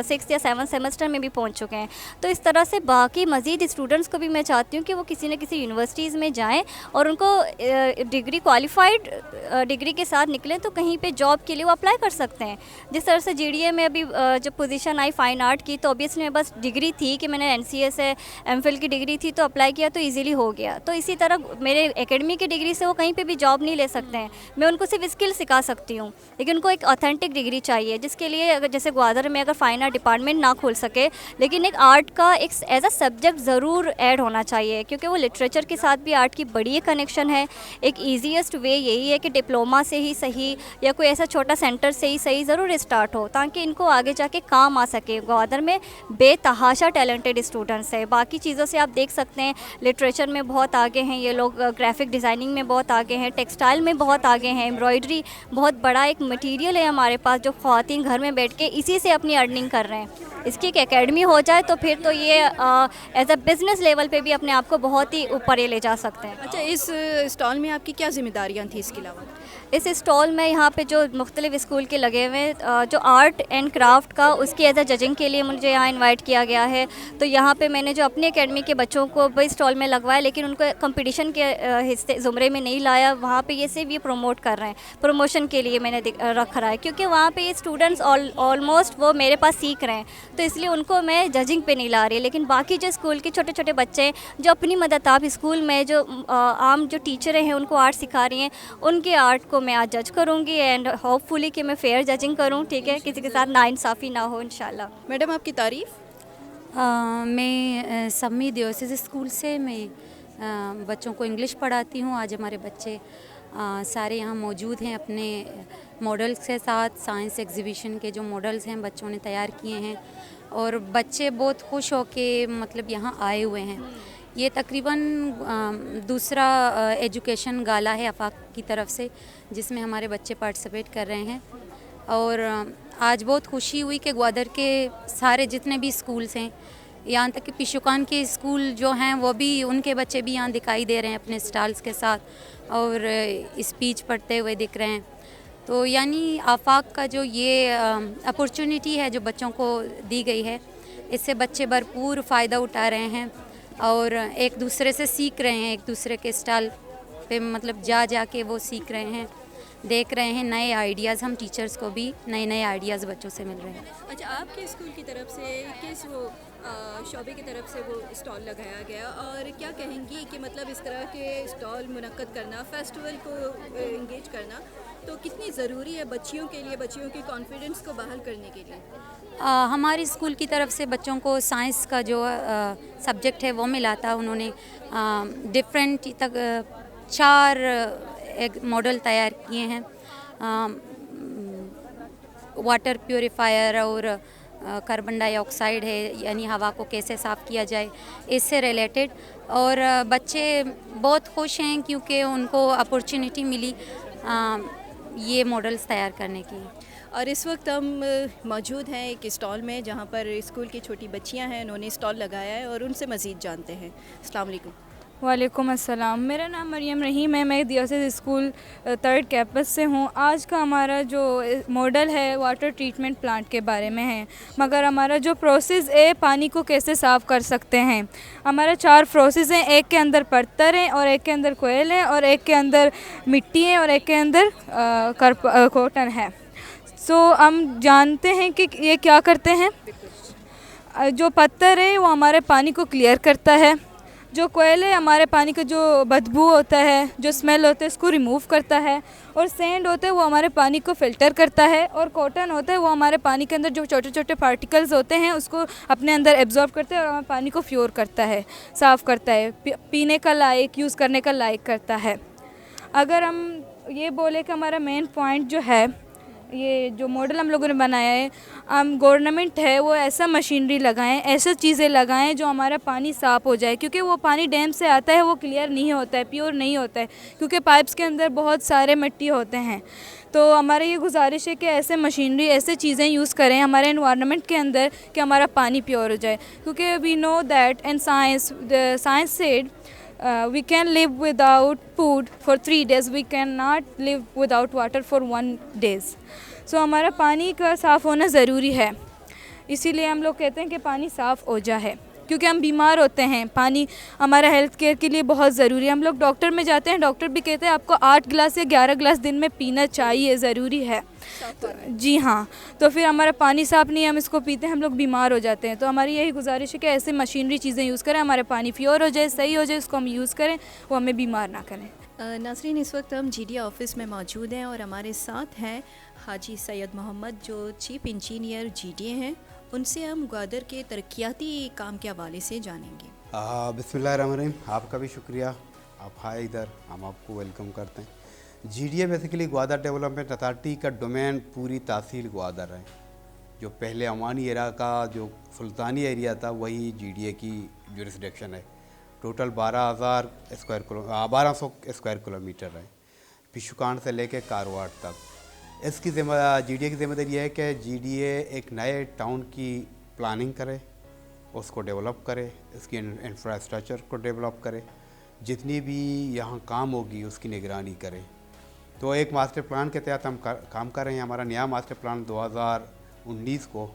6 या 7 सेमेस्टर में भी पहुँच चुके हैं। तो इस तरह से बाकी मज़ीद स्टूडेंट्स को भी मैं चाहती हूँ कि वो किसी न किसी यूनिवर्सिटीज़ में जाएँ और उनको डिग्री क्वालिफाइड डिग्री के साथ निकलें तो कहीं पर जॉब के लिए वो अप्लाई कर सकते हैं। जिस तरह से GDA में अभी जब पोजीशन आई फ़ाइन आर्ट की, तो ऑब्वियसली मेरे पास डिग्री थी कि मैंने NCA से MPhil की डिग्री थी तो अप्लाई किया तो इजीली हो गया। तो इसी तरह मेरे एकेडमी की डिग्री से वो कहीं पे भी जॉब नहीं ले सकते हैं, मैं उनको सिर्फ स्किल सिखा सकती हूँ, लेकिन उनको एक ऑथेंटिक डिग्री चाहिए, जिसके लिए अगर जैसे ग्वादर में अगर फाइन आर्ट डिपार्टमेंट ना खोल सके, लेकिन एक आर्ट का एक एज अ सब्जेक्ट ज़रूर ऐड होना चाहिए, क्योंकि वो लिटरेचर के साथ भी आर्ट की बड़ी कनेक्शन है। एक ईजीएस्ट वे यही है कि डिप्लोमा से ही सही या कोई ऐसा छोटा सेंटर से ही सही ज़रूर स्टार्ट हो, ताकि इनको आगे जाके काम आ सके। ग्वादर में बेतहाशा टैलेंटेड स्टूडेंट्स है, बाकी चीज़ों से आप देख सकते हैं लिटरेचर में बहुत आगे हैं ये लोग, ग्राफिक डिज़ाइनिंग में बहुत आगे हैं, टेक्सटाइल में बहुत आगे हैं, एम्ब्रॉयडरी बहुत बड़ा एक मटेरियल है हमारे पास जो ख़वातीन घर में बैठ के इसी से अपनी अर्निंग कर रहे हैं। इसकी एक एकेडमी हो जाए तो फिर तो ये एज अ बिज़नेस लेवल पे भी अपने आप को बहुत ही ऊपर ये ले जा सकते हैं। अच्छा, इस स्टॉल में आपकी क्या जिम्मेदारियाँ थी इसके अलावा? इस स्टॉल में यहाँ पे जो मुख्तलिफ स्कूल के लगे हुए जो आर्ट एंड क्राफ्ट का, उसकी एज अ जजिंग के लिए मुझे यहाँ इनवाइट किया गया है। तो यहाँ पे मैंने जो अपनी एकेडमी के बच्चों को भी स्टॉल में लगवाया, लेकिन उनको कंपटीशन के हिस्से ज़ुमरे में नहीं लाया। वहाँ पे ये सिर्फ ये प्रमोट कर रहे हैं, प्रमोशन के लिए मैंने रख रहा है, क्योंकि वहाँ पे ये स्टूडेंट्स ऑलमोस्ट वो मेरे पास सीख रहे हैं, तो इसलिए उनको मैं जजिंग पे नहीं ला रही। लेकिन बाकी जो स्कूल के छोटे छोटे बच्चे हैं जो अपनी मदद आप स्कूल में जो आम जो टीचरें हैं उनको आर्ट सिखा रही हैं, उनके आर्ट को मैं आज जज करूँगी एंड होपफुली कि मैं फेयर जजिंग करूँ, ठीक है, किसी के साथ नाइंसाफ़ी ना हो इंशाल्लाह। मैडम, आपकी तारीफ़? मैं सम्मी दियोसिस स्कूल से मैं बच्चों को इंग्लिश पढ़ाती हूँ। आज हमारे बच्चे सारे यहाँ मौजूद हैं अपने मॉडल्स के साथ। साइंस एग्जीबिशन के जो मॉडल्स हैं बच्चों ने तैयार किए हैं और बच्चे बहुत खुश हो के मतलब यहाँ आए हुए हैं। ये तकरीबन दूसरा एजुकेशन गाला है आफाक की तरफ से, जिसमें हमारे बच्चे पार्टिसिपेट कर रहे हैं। और आज बहुत खुशी हुई कि ग्वादर के सारे जितने भी स्कूल्स हैं, यहाँ तक कि पिशुकान के स्कूल जो हैं वो भी, उनके बच्चे भी यहाँ दिखाई दे रहे हैं अपने स्टॉल्स के साथ और स्पीच पढ़ते हुए दिख रहे हैं। तो यानी आफाक का जो ये अपॉर्चुनिटी है जो बच्चों को दी गई है, इससे बच्चे भरपूर फ़ायदा उठा रहे हैं और एक दूसरे से सीख रहे हैं, एक दूसरे के स्टॉल पे मतलब जा के वो सीख रहे हैं, देख रहे हैं नए आइडियाज़। हम टीचर्स को भी नए आइडियाज़ बच्चों से मिल रहे हैं। अच्छा, आपके स्कूल की तरफ से किस वो शोबे की तरफ से वो स्टॉल लगाया गया, और क्या कहेंगी कि मतलब इस तरह के स्टॉल मुनक्कद करना, फेस्टिवल को इंगेज करना तो कितनी ज़रूरी है बच्चियों के लिए, बच्चियों के कॉन्फिडेंस को बहाल करने के लिए? हमारी स्कूल की तरफ से बच्चों को साइंस का जो सब्जेक्ट है वो मिला था। उन्होंने डिफरेंट तक 4 एक मॉडल तैयार किए हैं, वाटर प्योरीफायर और कार्बन डाइऑक्साइड है, यानी हवा को कैसे साफ़ किया जाए, इससे रिलेटेड। और बच्चे बहुत खुश हैं क्योंकि उनको अपॉर्चुनिटी मिली ये मॉडल्स तैयार करने की। और इस वक्त हम मौजूद हैं एक स्टॉल में जहाँ पर स्कूल की छोटी बच्चियाँ हैं, उन्होंने स्टॉल लगाया है और उनसे मज़ीद जानते हैं। अस्सलाम वालेकुम। वालेकुम अस्सलाम। मेरा नाम मरियम रहीम है, मैं दियोसिस स्कूल 3rd कैंपस से हूँ। आज का हमारा जो मॉडल है वाटर ट्रीटमेंट प्लांट के बारे में है, मगर हमारा जो प्रोसेस है पानी को कैसे साफ़ कर सकते हैं। हमारा 4 प्रोसेस हैं, एक के अंदर पत्थर है और एक के अंदर कोयल है और एक के अंदर मिट्टी है और एक के अंदर कॉटन है। सो हम जानते हैं कि ये क्या करते हैं। जो पत्थर है वो हमारे पानी को क्लियर करता है, जो कोयले हमारे पानी का जो बदबू होता है, जो स्मेल होता है, उसको रिमूव करता है, और सैंड होता है वो हमारे पानी को फ़िल्टर करता है, और कॉटन होता है वो हमारे पानी के अंदर जो छोटे छोटे पार्टिकल्स होते हैं उसको अपने अंदर एब्जॉर्ब करता है और हमारे पानी को प्योर करता है, साफ़ करता है, पीने का लायक, यूज़ करने का लायक करता है। अगर हम ये बोले कि हमारा मेन पॉइंट जो है, ये जो मॉडल हम लोगों ने बनाया है, हम गवर्नमेंट है वो ऐसा मशीनरी लगाएं, ऐसे चीज़ें लगाएं जो हमारा पानी साफ़ हो जाए, क्योंकि वो पानी डैम से आता है वो क्लियर नहीं होता है, प्योर नहीं होता है, क्योंकि पाइप्स के अंदर बहुत सारे मिट्टी होते हैं। तो हमारा ये गुजारिश है कि ऐसे मशीनरी, ऐसे चीज़ें यूज़ करें हमारे एनवायरनमेंट के अंदर कि हमारा पानी प्योर हो जाए, क्योंकि we know that in science said we can live without food for 3 days, we cannot live without water for 1 days. So हमारा पानी का साफ़ होना ज़रूरी है, इसीलिए हम लोग कहते हैं कि पानी साफ़ हो जाए, क्योंकि हम बीमार होते हैं। पानी हमारा हेल्थ केयर के लिए बहुत ज़रूरी है। हम लोग डॉक्टर में जाते हैं, डॉक्टर भी कहते हैं आपको 8 गिलास या 11 गिलास दिन में पीना चाहिए, ज़रूरी है। तो जी हाँ, तो फिर हमारा पानी साफ़ नहीं है, हम इसको पीते हैं, हम लोग बीमार हो जाते हैं। तो हमारी यही गुजारिश है कि ऐसे मशीनरी चीज़ें यूज़ करें, हमारा पानी प्योर हो जाए, सही हो जाए, उसको हम यूज़ करें, वो हमें बीमार ना करें। नाज़रीन, इस वक्त हम GDA ऑफिस में मौजूद हैं और हमारे साथ हैं हाजी सैयद मोहम्मद जो चीफ इंजीनियर GDA हैं। उनसे हम ग्वादर के तरक्याती काम के हवाले से जानेंगे। बिस्मिल्लाहिर्रहमानिर्रहीम, आपका भी शुक्रिया, आप आए इधर, हम आपको वेलकम करते हैं। GDA basically Gwadar development authority का डोमेन पूरी तहसील ग्वादर है। जो पहले अवानी एरा का जो सुल्तानी एरिया था वही GDA की जुरिसडिक्शन है। टोटल 1200 स्क्वायर किलोमीटर है, पिशुकान से लेके कारवाड़ तक। इसकी GDA की जिम्मेदारी है कि GDA एक नए टाउन की प्लानिंग करे, उसको डेवलप करे, इसकी इंफ्रास्ट्रक्चर को डेवलप करे, जितनी भी यहाँ काम होगी उसकी निगरानी करे। तो एक मास्टर प्लान के तहत हम काम कर रहे हैं। हमारा नया मास्टर प्लान 2019 को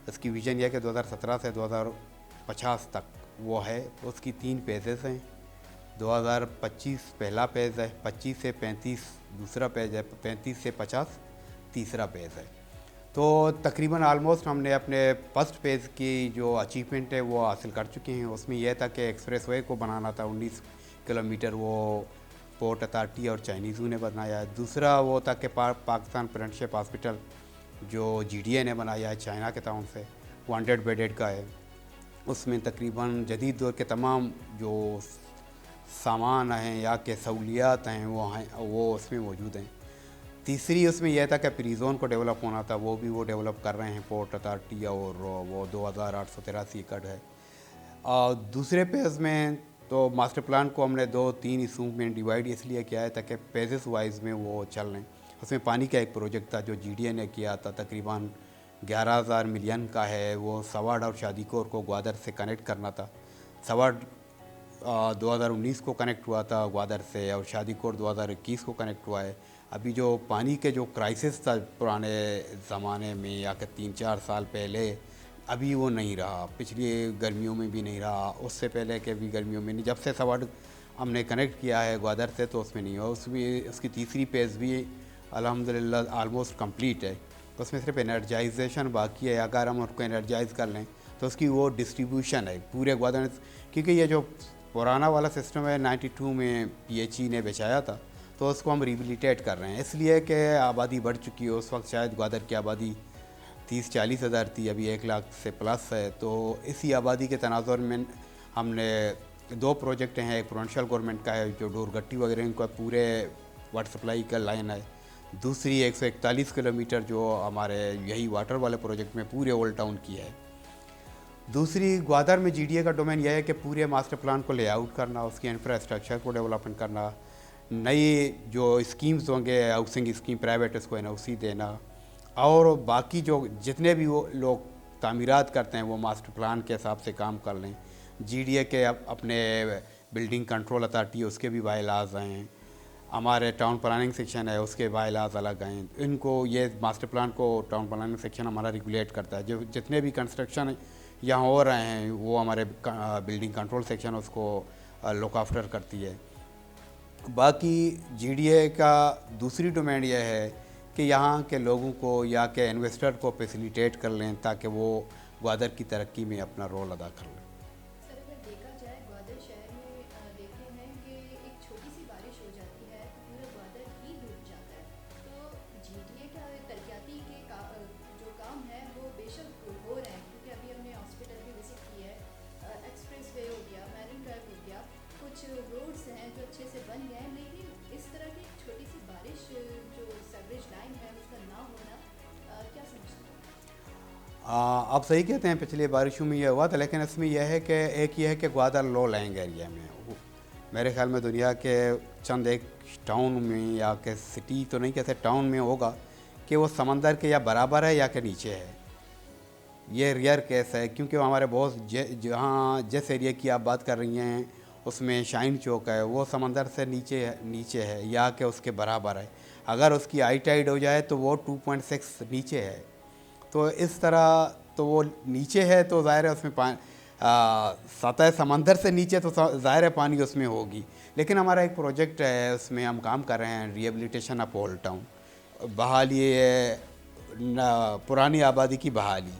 इसकी विजन यह है कि 2017 से 2050 तक वो है। उसकी 3 फेजेस हैं। 2025 पहला पेज है, 25 से 35 दूसरा पेज है, 35 से 50 तीसरा पेज है। तो तकरीबन आलमोस्ट हमने अपने फर्स्ट पेज की जो अचीवमेंट है वो हासिल कर चुके हैं। उसमें यह था कि एक्सप्रेस वे को बनाना था 19 किलोमीटर, वो पोर्ट अथॉरिटी और चाइनीज़ों ने बनाया है। दूसरा वो था कि पाकिस्तान फ्रेंडशिप हॉस्पिटल जो GDA ने बनाया है चाइना के टाउन से, 100 बेडेड का है। उसमें तकरीबन जदीद दौर के तमाम जो सामान हैं या के सहूलियात हैं वो उसमें मौजूद हैं। तीसरी उसमें यह था कि प्री जोन को डेवलप होना था, वो भी वो डेवलप कर रहे हैं पोर्ट अथॉरिटी, और वो 2883 एकड़ है। और दूसरे पेज में तो मास्टर प्लान को हमने 2-3 हिस्सों में डिवाइड इसलिए किया है ताकि पेजेस वाइज में वो चल रहे हैं। उसमें पानी का एक प्रोजेक्ट था जो GDA ने किया था, तकरीबन 11,000 मिलियन का है। वो सवाड़ और शादीकोर को ग्वादर से कनेक्ट करना था। सवाड़ 2019 को कनेक्ट हुआ था ग्वादर से, और शादीकोर 2021 को कनेक्ट हुआ है। अभी जो पानी के जो क्राइसिस था पुराने ज़माने में या कि 3-4 साल पहले, अभी वो नहीं रहा। पिछली गर्मियों में भी नहीं रहा, उससे पहले के भी गर्मियों में नहीं। जब से सवाड़ हमने कनेक्ट किया है ग्वादर से तो उसमें नहीं हुआ। उसमें उसकी तीसरी पेज भी अल्हम्दुलिल्लाह आलमोस्ट कंप्लीट है। उसमें सिर्फ एनर्जाइजेशन बाकी है। अगर हम उसको एनर्जाइज कर लें तो उसकी वो डिस्ट्रीब्यूशन है पूरे ग्वादर, क्योंकि ये जो पुराना वाला सिस्टम है 92 में PHE ने बिछाया था, तो उसको हम रिबिलिटेट कर रहे हैं। इसलिए कि आबादी बढ़ चुकी है। उस वक्त शायद ग्वादर की आबादी 30-40 हज़ार थी, अभी 1 लाख से प्लस है। तो इसी आबादी के तनाजुर में हमने 2 प्रोजेक्ट हैं। एक प्रोविंशियल गवर्नमेंट का है जो डोरगट्टी वगैरह इनका पूरे वाटर सप्लाई का लाइन है। दूसरी 141 किलोमीटर जो हमारे यही वाटर वाले प्रोजेक्ट में पूरे ओल्ड टाउन की है। दूसरी ग्वादर में GDA का डोमेन यह है कि पूरे मास्टर प्लान को लेआउट करना, उसकी इंफ्रास्ट्रक्चर को डेवलपमेंट करना, नई जो स्कीम्स होंगे हाउसिंग स्कीम प्राइवेट उसको NOC देना, और बाकी जो जितने भी वो लोग तामीरात करते हैं वो मास्टर प्लान के हिसाब से काम कर लें। GDA के अपने बिल्डिंग कंट्रोल अथॉरिटी उसके भी बायलाज हैं, हमारे टाउन प्लानिंग सेक्शन है उसके बायलाज अलग हैं। इनको ये मास्टर प्लान को टाउन प्लानिंग सेक्शन हमारा रेगुलेट करता है। जो जितने भी कंस्ट्रक्शन यहाँ हो रहे हैं वो हमारे बिल्डिंग कंट्रोल सेक्शन उसको लुक आफ्टर करती है। बाकी GDA का दूसरी डोमेन यह है कि यहाँ के लोगों को या के इन्वेस्टर को फैसिलिटेट कर लें ताकि वो ग्वादर की तरक्की में अपना रोल अदा कर लें। सर अगर देखा जाए ग्वादर शहर में देखते हैं कि एक छोटी सी बारिश हो जाती है तो पूरा ग्वादर ही डूब जाता है। तो जीटीए का तरक्याती के जो काम है वो बेशक हो रहे हैं, क्योंकि अभी हमने हॉस्पिटल भी विजिट की है, एक्सप्रेस वे हो गया, मैरिन ड्राइव हो गया, कुछ रोड्स हैं जो अच्छे से बन गए हैं, लेकिन इस तरह की छोटी सी बारिश जो सीवरेज लाइन है उसका ना होना, क्या समझते हैं? आप सही कहते हैं, पिछली बारिशों में ये हुआ था, लेकिन इसमें यह है कि एक ये है कि ग्वादर लो लैंग एरिया में मेरे ख्याल में दुनिया के चंद एक टाउन में या के सिटी तो नहीं कहते, टाउन में होगा कि वो समंदर के या बराबर है या के नीचे है। ये रेयर केस है, क्योंकि वो हमारे बहुत जहाँ जिस एरिया की आप बात कर रही हैं उसमें शाइन चौक है, वो समंदर से नीचे है या कि उसके बराबर है। अगर उसकी हाई टाइड हो जाए तो वो 2.6 नीचे है, तो इस तरह तो वो नीचे है तो ज़ाहिर है उसमें सतह समंदर से नीचे तो ज़ाहिर है पानी उसमें होगी। लेकिन हमारा एक प्रोजेक्ट है, उसमें हम काम कर रहे हैं, रिहेबिलिटेशन ऑफ ओल्ड टाउन, बहाली पुरानी आबादी की बहाली।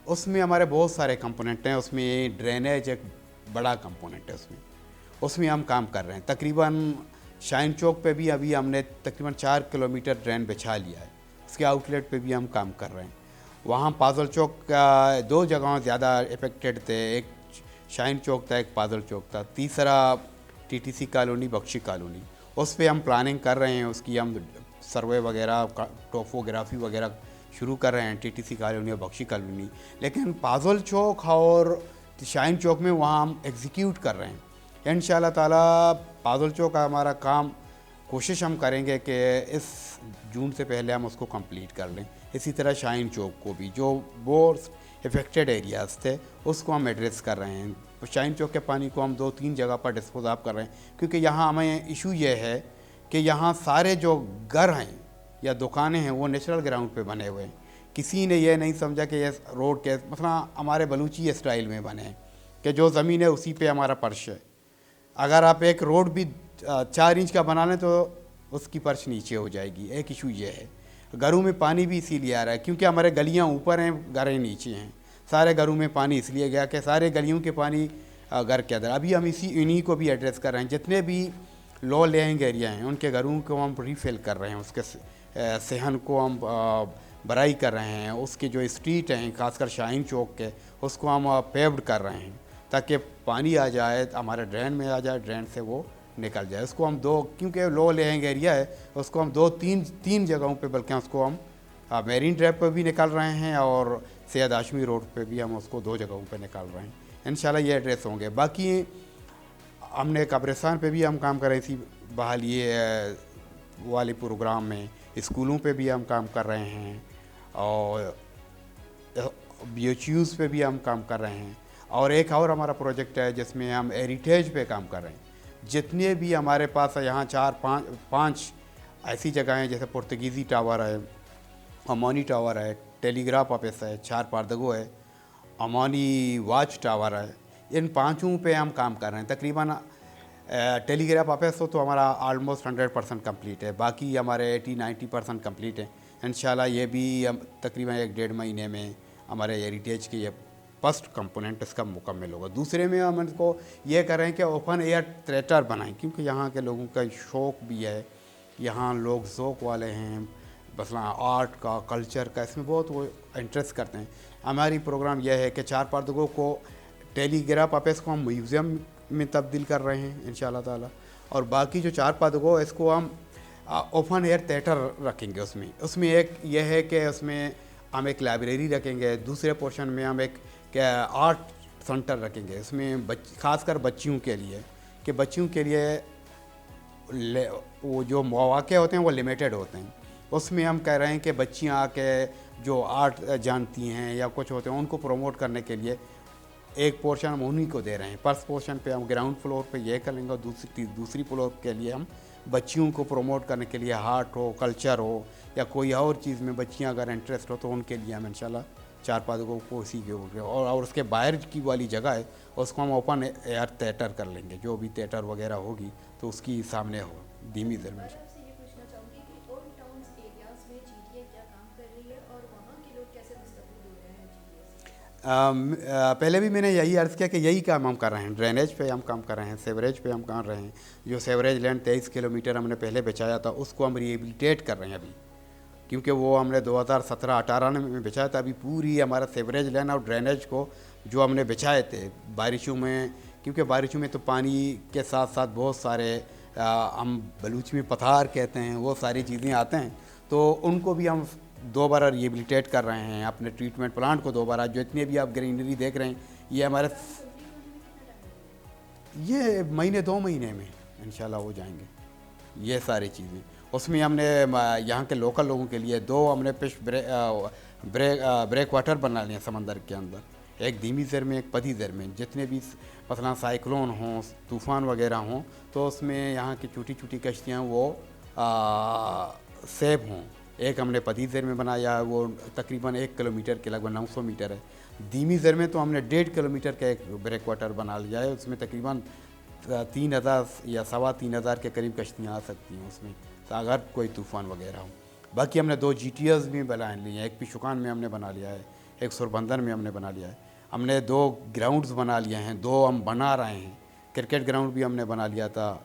उसमें हमारे बहुत सारे कंपोनेंट हैं, उसमें ड्रेनेज एक बड़ा कंपोनेंट है, उसमें हम काम कर रहे हैं। तकरीबन शाइन चौक पे भी अभी हमने तकरीबन 4 किलोमीटर ड्रेन बिछा लिया है, उसके आउटलेट पे भी हम काम कर रहे हैं। वहाँ पाजल चौक का 2 जगहों ज़्यादा इफेक्टेड थे, एक शाइन चौक था, एक पाजल चौक था, तीसरा टीटीसी कॉलोनी, बख्शी कॉलोनी। उस पर हम प्लानिंग कर रहे हैं, उसकी हम सर्वे वगैरह टोपोग्राफी वगैरह शुरू कर रहे हैं, टीटीसी कॉलोनी और बख्शी कॉलोनी। लेकिन पाजल चौक और शाइन चौक में वहाँ हम एग्जीक्यूट कर रहे हैं। इंशाल्लाह ताला पाजल चौक का हमारा काम कोशिश हम करेंगे कि इस जून से पहले हम उसको कंप्लीट कर लें। इसी तरह शाइन चौक को भी, जो वो इफ़ेक्टेड एरियाज़ थे, उसको हम एड्रेस कर रहे हैं। शाइन चौक के पानी को हम 2-3 जगह पर डिस्पोज ऑफ कर रहे हैं, क्योंकि यहाँ हमें इशू ये है कि यहाँ सारे जो घर हैं या दुकानें हैं वो नेचुरल ग्राउंड पे बने हुए हैं। किसी ने ये नहीं समझा कि ये रोड के मतलब हमारे बलूची स्टाइल में बने हैं कि जो ज़मीन है उसी पे हमारा फर्श है। अगर आप एक रोड भी 4 इंच का बना लें तो उसकी फर्श नीचे हो जाएगी। एक इशू ये है। घरों में पानी भी इसीलिए आ रहा है क्योंकि हमारे गलियाँ ऊपर हैं, घरें नीचे हैं। सारे घरों में पानी इसलिए गया कि सारे गलियों के पानी घर के अंदर। अभी हम इन्हीं को भी एड्रेस कर रहे हैं। जितने भी लो लेइंग एरिया हैं उनके घरों को हम रीफिल कर रहे हैं, उसके सेहन को हम बराई कर रहे हैं। उसके जो स्ट्रीट हैं खासकर शाइन चौक के, उसको हम पेव्ड कर रहे हैं ताकि पानी आ जाए, हमारे ड्रेन में आ जाए, ड्रेन से वो निकल जाए। उसको हम क्योंकि लो लेइंग एरिया है, उसको हम 2-3 जगहों पे, बल्कि उसको हम मैरीन ड्राइव पर भी निकाल रहे हैं और सैयद हाशमी रोड पे भी हम उसको 2 जगहों पे निकाल रहे हैं। इंशाल्लाह ये एड्रेस होंगे। बाकी हमने कब्रिस्तान पे भी हम काम कर रहे थी, बहाली वाले प्रोग्राम में। स्कूलों पे भी हम काम कर रहे हैं और BHUs पे भी हम काम कर रहे हैं। और एक और हमारा प्रोजेक्ट है जिसमें हम हेरिटेज पे काम कर रहे हैं। जितने भी हमारे पास यहाँ 4-5 ऐसी जगह हैं, जैसे पुर्तगीज़ी टावर है, अमानी टावर है, टेलीग्राफ ऑफिस है, 4 पारदगो है, अमानी वाच टावर है। इन 5 पे हम काम कर रहे हैं। तकरीबन टेलीग्राफ ऑफिस तो हमारा ऑलमोस्ट 100% कंप्लीट है, बाकी हमारे 80-90% कंप्लीट है। इंशाल्लाह ये भी हम तकरीबन 1-1.5 महीने में हमारे हेरिटेज के ये फर्स्ट कंपोनेंट इसका मुकम्मल होगा। दूसरे में हम इसको ये कर रहे हैं कि ओपन एयर थिएटर बनाएं, क्योंकि यहाँ के लोगों का शौक़ भी है। यहाँ लोग ज़ौक़ वाले हैं, मसला आर्ट का, कल्चर का, इसमें बहुत वो इंटरेस्ट करते हैं। हमारी प्रोग्राम यह है कि 4 पारदगों को टेलीग्राफ ऑफिस को हम म्यूज़ियम में तब्दील कर रहे हैं इंशाल्लाह ताला। और बाकी जो 4 पारदगों इसको हम ओपन एयर थिएटर रखेंगे। उसमें एक यह है कि उसमें हम एक लाइब्रेरी रखेंगे, दूसरे पोर्शन में हम एक आर्ट सेंटर रखेंगे। उसमें ख़ासकर बच्चियों के लिए, कि बच्चियों के लिए वो जो मौक़े होते हैं वो लिमिटेड होते हैं। उसमें हम कह रहे हैं कि बच्चियाँ आके जो आर्ट जानती हैं या कुछ होते हैं उनको प्रमोट करने के लिए एक पोर्शन हम उन्हीं को दे रहे हैं। फर्स्ट पोर्शन पे हम ग्राउंड फ्लोर पे ये कर लेंगे और दूसरी फ्लोर के लिए हम बच्चियों को प्रमोट करने के लिए आर्ट हो, कल्चर हो या कोई और चीज़ में बच्चियाँ अगर इंटरेस्ट हो तो उनके लिए हम इंशाल्लाह 4 पारदगों को उसी के ऊपर और उसके बाहर की वाली जगह है उसको हम ओपन एयर थिएटर कर लेंगे। जो भी थिएटर वगैरह होगी तो उसकी सामने हो धीमी ज़मीन। पहले भी मैंने यही अर्ज़ किया कि यही काम हम कर रहे हैं, ड्रेनेज पे हम काम कर रहे हैं, सेवरेज पे हम कर रहे हैं। जो सेवरेज लैंड 23 किलोमीटर हमने पहले बिछाया था उसको हम रिहेबिलिटेट कर रहे हैं अभी, क्योंकि वो हमने 2017-18 में बिछाया था। अभी पूरी हमारा सेवरेज लैंड और ड्रेनेज को जो हमने बिछाए थे बारिशों में, क्योंकि बारिशों में तो पानी के साथ साथ बहुत सारे हम बलूच में पथार कहते हैं, वो सारी चीज़ें आते हैं, तो उनको भी हम दोबारा रिहेबिलिटेट कर रहे हैं अपने ट्रीटमेंट प्लांट को दोबारा। जो इतने भी आप ग्रीनरी देख रहे हैं ये हमारे ये महीने 2 महीने में इंशाल्लाह हो जाएंगे ये सारी चीज़ें। उसमें हमने यहाँ के लोकल लोगों के लिए 2 हमने फिश ब्रेक वाटर बना लिए समंदर के अंदर, एक धीमी ज़र में एक पधी ज़र में। जितने भी मसलन साइक्लोन हों, तूफ़ान वगैरह हों, तो उसमें यहाँ की छोटी छोटी कश्तियाँ वो सेफ हों। एक हमने पधी ज़र में बनाया, वो तकरीबन 1 किलोमीटर के लगभग 900 मीटर है। धीमी ज़र में तो हमने 1.5 किलोमीटर का एक ब्रेक वाटर बना लिया है, उसमें तकरीबन 3000 या 3500 के करीब कश्तियाँ आ सकती हैं उसमें, अगर कोई तूफ़ान वगैरह हो। बाकी हमने 2 GTS भी बना लिए हैं, एक पिशुकान में हमने बना लिया है, एक सुरबंदर में हमने बना लिया है। हमने 2 ग्राउंड्स बना लिए हैं, 2 हम बना रहे हैं। क्रिकेट ग्राउंड भी हमने बना लिया था,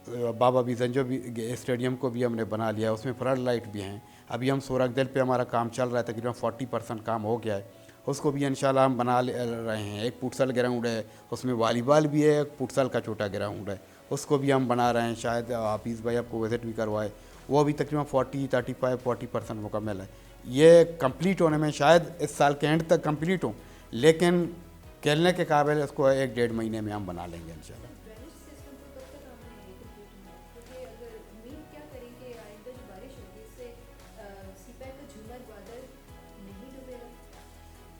बाबा बीजंजो भी स्टेडियम को भी हमने बना लिया है, उसमें फ्लड लाइट भी हैं। अभी हम सोरगदल पे हमारा काम चल रहा है, तकरीबन 40% काम हो गया है, उसको भी इंशाल्लाह हम बना रहे हैं। एक फुटसल ग्राउंड है, उसमें वॉलीबॉल भी है, एक फुटसल का छोटा ग्राउंड है, उसको भी हम बना रहे हैं। शायद हाफिज़ भाई आपको विज़िट भी करवाए, वो भी तकरीबन 40% मुकम्मल है। ये कंप्लीट होने में शायद इस साल के एंड तक कंप्लीट हो, लेकिन खेलने के काबिल इसको 1-1.5 महीने में हम बना लेंगे इंशाल्लाह।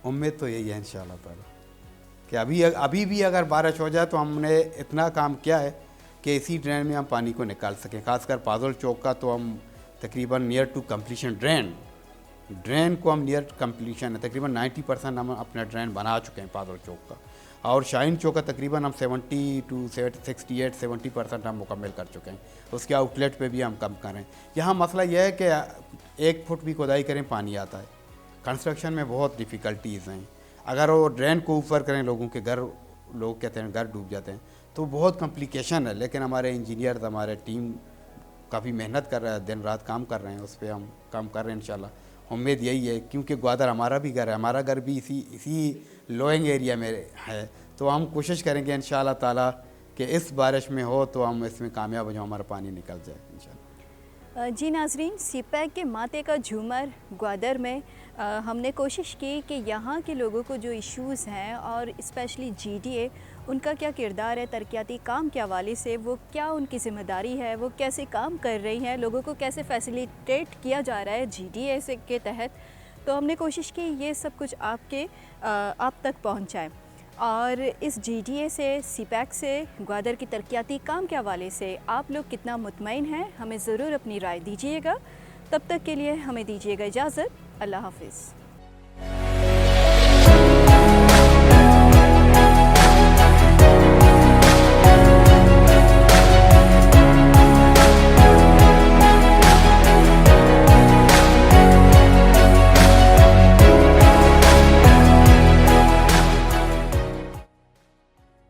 उम्मीद तो यही है इंशाल्लाह ताला कि अभी भी अगर बारिश हो जाए तो हमने इतना काम किया है कि इसी ड्रेन में हम पानी को निकाल सकें। खासकर पादल चौक का तो हम तकरीबन नियर टू कंप्लीशन ड्रेन को हम नियर कंप्लीशन है, तकरीबन 90% हम अपना ड्रेन बना चुके हैं पादल चौक का। और शाहीन चौक का तकरीबन हम 68-70% हम मुकम्मल कर चुके हैं। उसके आउटलेट पे भी हम कम करें। यहाँ मसला यह है कि 1 फुट भी खुदाई करें पानी आता है। कंस्ट्रक्शन में बहुत डिफ़िकल्टीज़ हैं। अगर वो ड्रेन को ऊपर करें, लोगों के घर, लोग कहते हैं घर डूब जाते हैं, तो बहुत कॉम्प्लिकेशन है। लेकिन हमारे इंजीनियर्स, हमारे टीम काफ़ी मेहनत कर रहे हैं, दिन रात काम कर रहे हैं, उस पर हम काम कर रहे हैं इंशाल्लाह। उम्मीद यही है, क्योंकि ग्वादर हमारा भी घर है, हमारा घर भी इसी लोइंग एरिया में है, तो हम कोशिश करेंगे इंशाल्लाह ताला कि इस बारिश में हो तो हम इसमें कामयाब हो जाए, हमारा पानी निकल जाए इंशाल्लाह। जी नाजरीन, सीपैक के माते का झूमर ग्वादर में हमने कोशिश की कि यहाँ के लोगों को जो इश्यूज़ हैं और स्पेशली GDA उनका क्या किरदार है तरक्याती काम के हवाले से, वो क्या उनकी ज़िम्मेदारी है, वो कैसे काम कर रही हैं, लोगों को कैसे फैसिलिटेट किया जा रहा है GDA से के तहत। तो हमने कोशिश की ये सब कुछ आप तक पहुँचाएँ। और इस GDA से, सीपैक से, ग्वादर की तरक्याती काम के हवाले से आप लोग कितना मुतमईन हैं, हमें ज़रूर अपनी राय दीजिएगा। तब तक के लिए हमें दीजिएगा इजाज़त। अल्लाह हाफ़िज़।